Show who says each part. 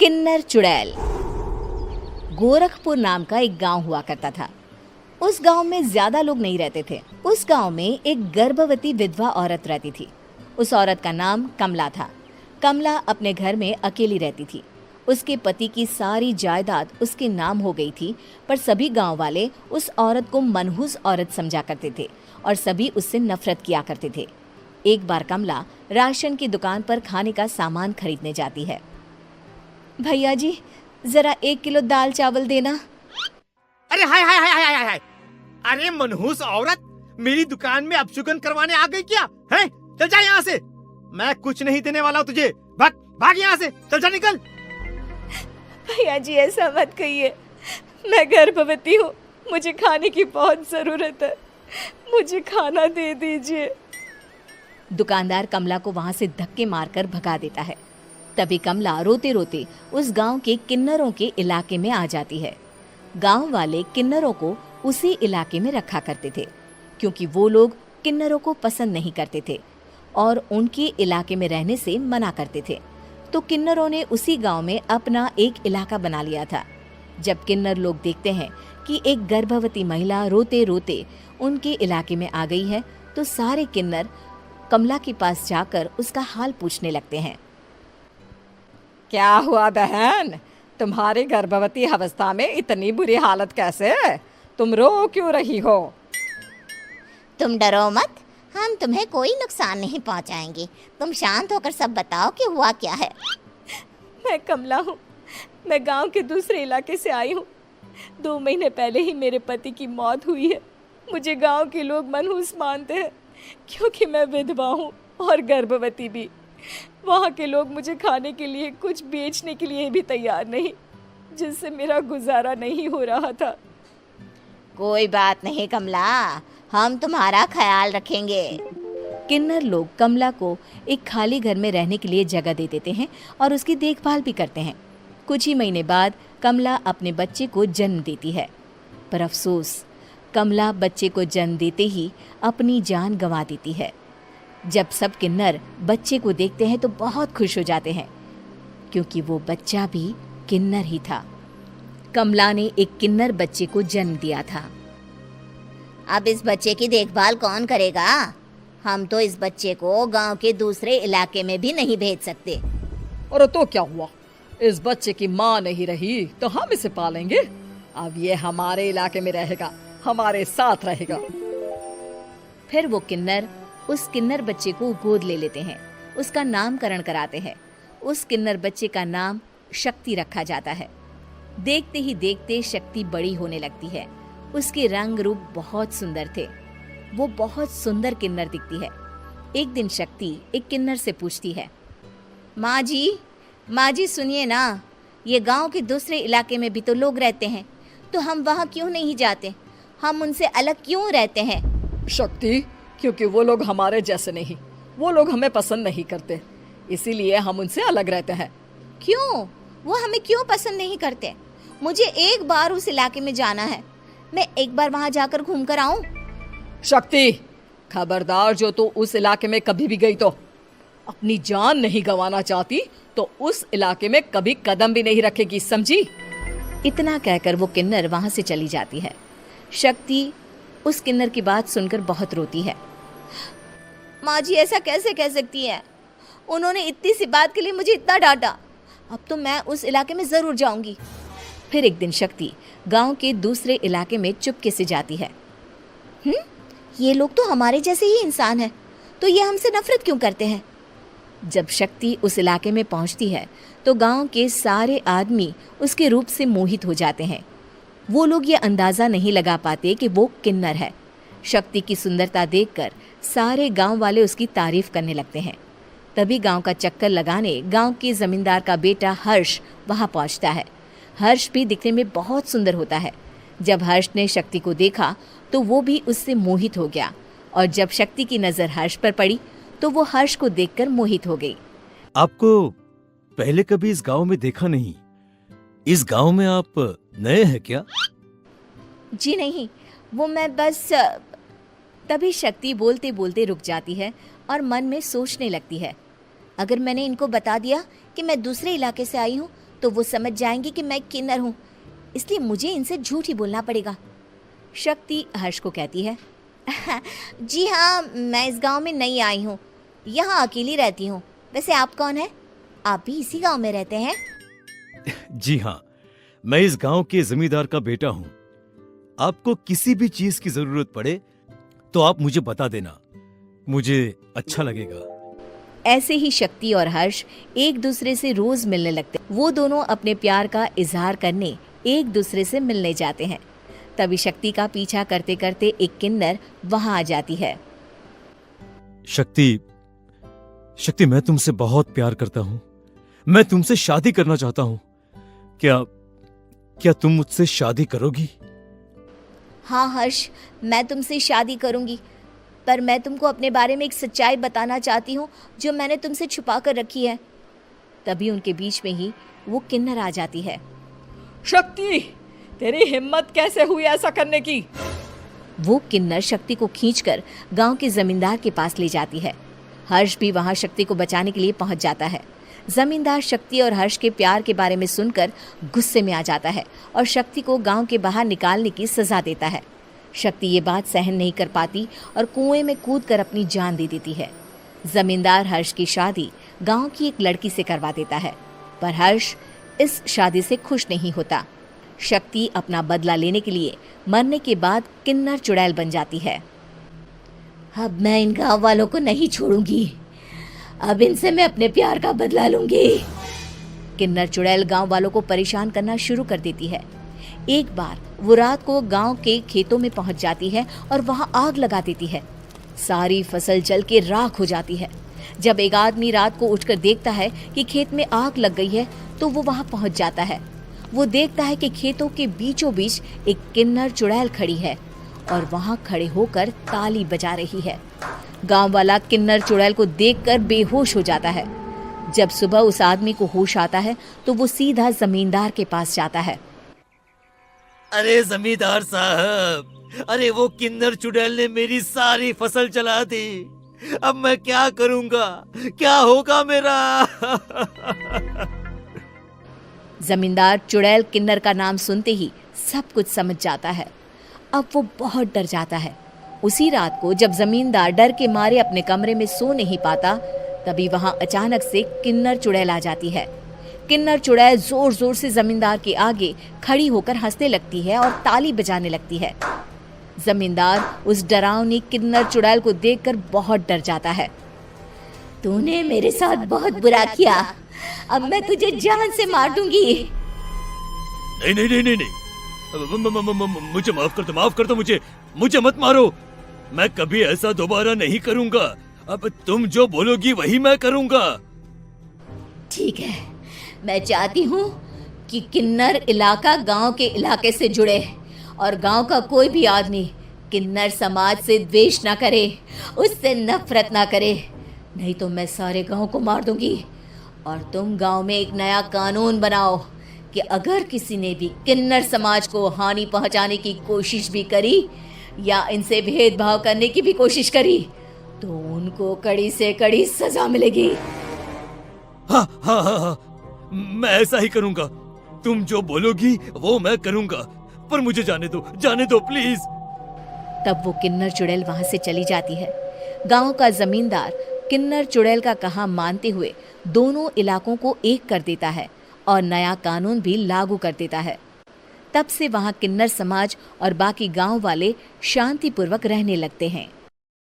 Speaker 1: किन्नर चुड़ैल। गोरखपुर नाम का एक गांव हुआ करता था। उस गांव में ज्यादा लोग नहीं रहते थे। उस गांव में एक गर्भवती विधवा औरत रहती थी। उस औरत का नाम कमला था। कमला अपने घर में अकेली रहती थी। उसके पति की सारी जायदाद उसके नाम हो गई थी, पर सभी गांव वाले उस औरत को मनहूस औरत समझा करते थे और सभी उससे नफरत किया करते थे। एक बार कमला राशन की दुकान पर खाने का सामान खरीदने जाती है। भैया जी, जरा 1 किलो दाल चावल देना।
Speaker 2: अरे हाय हाय हाय हाय हाय हाय! अरे मनहूस औरत, मेरी दुकान में अपशुगन करवाने आ गई क्या? हैं? चल जा यहाँ से। मैं कुछ नहीं देने वाला हूँ तुझे। भाग भाग यहाँ से, चल जा, निकल।
Speaker 1: भैया जी, ऐसा मत कहिए। मैं गर्भवती हूँ, मुझे खाने की बहुत जरूरत है। मुझे खाना दे दीजिए। दुकानदार कमला को वहां से धक्के मारकर भगा देता है। तभी कमला रोते रोते उस गांव के किन्नरों के इलाके में आ जाती है। गांव वाले किन्नरों को उसी इलाके में रखा करते थे, क्योंकि वो लोग किन्नरों को पसंद नहीं करते थे और उनके इलाके में रहने से मना करते थे। तो किन्नरों ने उसी गांव में अपना एक इलाका बना लिया था। जब किन्नर लोग देखते हैं कि एक गर्भवती महिला रोते रोते उनके इलाके में आ गई है, तो सारे किन्नर कमला के पास जाकर उसका हाल पूछने लगते हैं।
Speaker 3: क्या हुआ बहन, तुम्हारी गर्भवती अवस्था में इतनी बुरी हालत कैसे है? तुम रो क्यों रही हो?
Speaker 4: तुम डरो मत, हम तुम्हें कोई नुकसान नहीं पहुंचाएंगे। तुम शांत होकर सब बताओ कि हुआ क्या है।
Speaker 1: मैं कमला हूँ। मैं गांव के दूसरे इलाके से आई हूँ। 2 महीने पहले ही मेरे पति की मौत हुई है। मुझे गांव के लोग मनहूस मानते हैं, क्योंकि मैं विधवा हूँ और गर्भवती भी। वहाँ के लोग मुझे खाने के लिए कुछ बेचने के लिए भी तैयार नहीं, जिससे मेरा गुजारा नहीं हो रहा था।
Speaker 4: कोई बात नहीं कमला, हम तुम्हारा ख्याल रखेंगे।
Speaker 1: किन्नर लोग कमला को एक खाली घर में रहने के लिए जगह दे देते हैं और उसकी देखभाल भी करते हैं। कुछ ही महीने बाद कमला अपने बच्चे को जन्म देती है, पर अफसोस, कमला बच्चे को जन्म देते ही अपनी जान गंवा देती है। जब सब किन्नर बच्चे को देखते हैं तो बहुत खुश हो जाते हैं, क्योंकि वो बच्चा भी किन्नर ही था। कमला ने एक किन्नर बच्चे को जन्म दिया था।
Speaker 4: अब इस बच्चे की देखभाल कौन करेगा? हम तो इस बच्चे को गांव के दूसरे इलाके में भी नहीं भेज सकते।
Speaker 3: और तो क्या हुआ, इस बच्चे की माँ नहीं रही तो हम इसे पालेंगे। अब ये हमारे इलाके में रहेगा, हमारे साथ रहेगा।
Speaker 1: फिर वो किन्नर उस किन्नर बच्चे को गोद ले लेते हैं, उसका नामकरण कराते हैं। उस किन्नर बच्चे का नाम शक्ति रखा जाता है। देखते ही देखते शक्ति बड़ी होने लगती है। उसके रंग रूप बहुत सुंदर थे। वो बहुत सुंदर किन्नर दिखती है। एक दिन शक्ति एक किन्नर से पूछती है, माँ जी सुनिए ना, ये गांव के दूसरे इलाके में भी तो लोग रहते हैं, तो हम वहाँ क्यों नहीं जाते? हम उनसे अलग क्यों रहते हैं?
Speaker 3: शक्ति, क्योंकि वो लोग हमारे जैसे नहीं, वो लोग हमें पसंद नहीं करते, इसीलिए हम उनसे अलग रहते हैं।
Speaker 4: क्यों? वो हमें क्यों पसंद नहीं करते? मुझे एक बार उस इलाके में जाना है। मैं एक बार वहाँ जाकर घूम कर आऊं।
Speaker 3: शक्ति, खबरदार, जो तू उस इलाके में कभी भी गई तो अपनी जान नहीं गंवाना चाहती तो उस इलाके में कभी कदम भी नहीं रखेगी, समझी?
Speaker 1: इतना कहकर वो किन्नर वहाँ से चली जाती है। शक्ति उस किन्नर की बात सुनकर बहुत रोती है।
Speaker 4: माँ जी, ऐसा कैसे कह सकती है? उन्होंने इतनी सी बात के लिए मुझे इतना डांटा। अब तो मैं उस इलाके में जरूर जाऊंगी।
Speaker 1: फिर एक दिन शक्ति गांव के दूसरे इलाके में चुपके से जाती है।
Speaker 4: ये लोग तो हमारे जैसे ही इंसान हैं, तो ये हमसे नफरत क्यों करते हैं?
Speaker 1: जब शक्ति उस इलाके में पहुंचती है तो गांव के सारे आदमी उसके रूप से मोहित हो जाते हैं। वो लोग ये अंदाजा नहीं लगा पाते कि वो किन्नर है। शक्ति की सुंदरता देखकर सारे गांव वाले उसकी तारीफ करने लगते हैं। तभी गांव का चक्कर लगाने गांव के जमींदार का बेटा हर्ष वहां पहुंचता है। हर्ष भी दिखने में बहुत सुंदर होता है। जब हर्ष ने शक्ति को देखा तो वो भी उससे मोहित हो गया, और जब शक्ति की नजर हर्ष पर पड़ी तो वो हर्ष को देखकर मोहित हो गई।
Speaker 5: आपको पहले कभी इस गांव में देखा नहीं। इस गांव में आप नए हैं क्या?
Speaker 1: जी नहीं, वो मैं बस। तभी शक्ति बोलते बोलते रुक जाती है और मन में सोचने लगती है,
Speaker 4: अगर मैंने इनको बता दिया कि मैं दूसरे इलाके से आई हूँ तो वो समझ जाएंगे कि मैं किन्नर हूँ, इसलिए मुझे इनसे झूठ ही बोलना पड़ेगा।
Speaker 1: शक्ति हर्ष को कहती है,
Speaker 4: जी हाँ, मैं इस गांव में नई आई हूँ, यहाँ अकेली रहती हूँ। वैसे आप कौन है? आप भी इसी गांव में रहते हैं?
Speaker 5: जी हाँ, मैं इस गांव के जमींदार का बेटा हूँ। आपको किसी भी चीज की जरूरत पड़े तो आप मुझे बता देना, मुझे अच्छा लगेगा।
Speaker 1: ऐसे ही शक्ति और हर्ष एक दूसरे से रोज मिलने लगते। वो दोनों अपने प्यार का इजहार करने एक दूसरे से मिलने जाते हैं। तभी शक्ति का पीछा करते करते एक किन्नर वहां आ जाती है।
Speaker 5: शक्ति, शक्ति, मैं तुमसे बहुत प्यार करता हूँ। मैं तुमसे शादी करना चाहता हूँ। क्या तुम मुझसे शादी करोगी?
Speaker 4: हाँ हर्ष, मैं तुमसे शादी करूंगी, पर मैं तुमको अपने बारे में एक सच्चाई बताना चाहती हूँ जो मैंने तुमसे छुपा कर रखी है।
Speaker 1: तभी उनके बीच में ही वो किन्नर आ जाती है।
Speaker 3: शक्ति, तेरी हिम्मत कैसे हुई ऐसा करने की?
Speaker 1: वो किन्नर शक्ति को खींचकर गांव के जमींदार के पास ले जाती है। हर्ष भी वहां शक्ति को बचाने के लिए पहुंच जाता है। जमींदार शक्ति और हर्ष के प्यार के बारे में सुनकर गुस्से में आ जाता है और शक्ति को गांव के बाहर निकालने की सजा देता है। शक्ति ये बात सहन नहीं कर पाती और कुएं में कूदकर अपनी जान दे देती है। जमींदार हर्ष की शादी गांव की एक लड़की से करवा देता है, पर हर्ष इस शादी से खुश नहीं होता। शक्ति अपना बदला लेने के लिए मरने के बाद किन्नर चुड़ैल बन जाती है।
Speaker 4: अब मैं इन गांव वालों को नहीं छोड़ूंगी, अब इनसे मैं अपने प्यार का बदला लूंगी।
Speaker 1: किन्नर चुड़ैल गांव वालों को परेशान करना शुरू कर देती है। एक बार वो रात को गांव के खेतों में पहुंच जाती है और वहां आग लगा देती है। सारी फसल जल के राख हो जाती है। जब एक आदमी रात को उठकर देखता है कि खेत में आग लग गई है तो वो वहां पहुंच जाता है। वो देखता है कि खेतों के बीचों बीच एक किन्नर चुड़ैल खड़ी है और वहां खड़े होकर ताली बजा रही है। गांव वाला किन्नर चुड़ैल को देखकर बेहोश हो जाता है। जब सुबह उस आदमी को होश आता है तो वो सीधा जमींदार के पास जाता है।
Speaker 5: अरे जमींदार साहब, अरे वो किन्नर चुड़ैल ने मेरी सारी फसल जला दी। अब मैं क्या करूंगा? क्या होगा मेरा?
Speaker 1: जमींदार चुड़ैल किन्नर का नाम सुनते ही सब कुछ समझ जाता है। अब वो बहुत डर जाता है। उसी रात को जब जमींदार डर के मारे अपने कमरे में सो नहीं पाता, तभी वहां अचानक से किन्नर चुड़ैल आ जाती है। किन्नर चुड़ैल जोर जोर से जमींदार के आगे खड़ी होकर हंसने लगती है और ताली बजाने लगती है। जमींदार उस डरावनी किन्नर चुड़ैल को देखकर बहुत डर जाता है।
Speaker 4: तूने मेरे साथ बहुत बुरा किया, अब मैं तुझे जान से मार दूंगी।
Speaker 5: नहीं नहीं नहीं नहीं नहीं, मुझे माफ कर दो, मुझे मत मारो। मैं कभी ऐसा दोबारा नहीं करूंगा। अब तुम जो बोलोगी वही मैं करूंगा।
Speaker 4: ठीक है, मैं चाहती हूँ कि किन्नर इलाका गांव के इलाके से जुड़े और गांव का कोई भी आदमी किन्नर समाज से द्वेष ना करे, उससे नफरत ना करे, नहीं तो मैं सारे गांव को मार दूंगी। और तुम गांव में एक नया कानून बनाओ कि अगर किसी ने भी किन्नर समाज को हानि पहुंचाने की कोशिश भी करी या इनसे भेदभाव करने की भी कोशिश करी तो उनको कड़ी से कड़ी सजा मिलेगी।
Speaker 5: हाँ हाँ हाँ हाँ, मैं ऐसा ही करूंगा। तुम जो बोलोगी वो मैं करूंगा, पर मुझे जाने दो प्लीज।
Speaker 1: तब वो किन्नर चुड़ैल वहां से चली जाती है। गांव का जमींदार किन्नर चुड़ैल का कहा मानते हुए दोनों इलाकों को एक कर देता है और नया कानून भी लागू कर देता है। तब से वहां किन्नर समाज और बाकी गांव वाले शांतिपूर्वक रहने लगते हैं।